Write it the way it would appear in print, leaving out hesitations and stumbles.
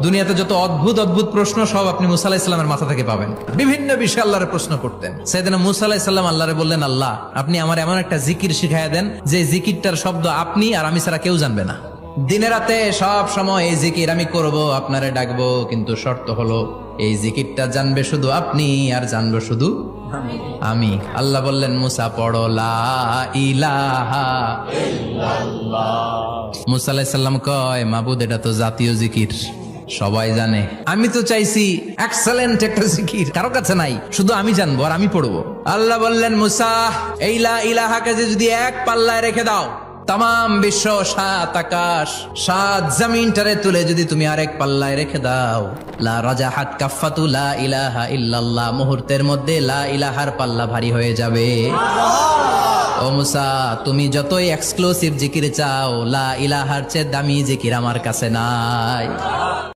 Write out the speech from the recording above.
দুনিয়াতে যত অদ্ভুত অদ্ভুত প্রশ্ন সব আপনি মুসা আলাইহিস সালামের মাথা থেকে পাবেন। বিভিন্ন বিষয়ে আল্লাহরে প্রশ্ন করতেন। সাইয়েদনা মুসা আলাইহিস সালাম আল্লাহরে বললেন, আল্লাহ আপনি আমার এমন একটা জিকির শিখাইয়া দেন যে জিকিরটার শব্দ আপনি আর আমি ছাড়া কেউ জানবে না। দিনে রাতে সব সময় এই জিকির আমি করব, আপনারে ডাকবো, কিন্তু শর্ত হলো এই জিকিরটা জানবে শুধু আপনি আর জানবো শুধু আমি। আল্লাহ বললেন, মুসা পড়ো লা ইলাহা ইল্লাল্লাহ। মুসা আলাইহিস সালাম কয়, মাবুদ এটা তো জাতীয় জিকির, সবাই জানে। আমি তো চাইছি এক্সেলেন্ট একটা জিকির, কারো কাছে নাই, শুধু আমি জানবো আর আমি পড়বো। আল্লাহ বললেন, মুসা এই লা ইলাহাকে যদি এক পাল্লায় রেখে দাও, তাম বিশ্ব, 7 আকাশ 7 জমিনটারে তুলে যদি তুমি আরেক পাল্লায় রেখে দাও, লা রাজাহাত কাফাতু লা ইলাহা ইল্লাল্লাহ, মুহূর্তের মধ্যে লা ইলাহার পাল্লা ভারী হয়ে যাবে। ও মুসা, তুমি যতই এক্সক্লুসিভ জিকির চাও, লা ইলাহার চেয়ে দামি জিকির আমার কাছে নাই।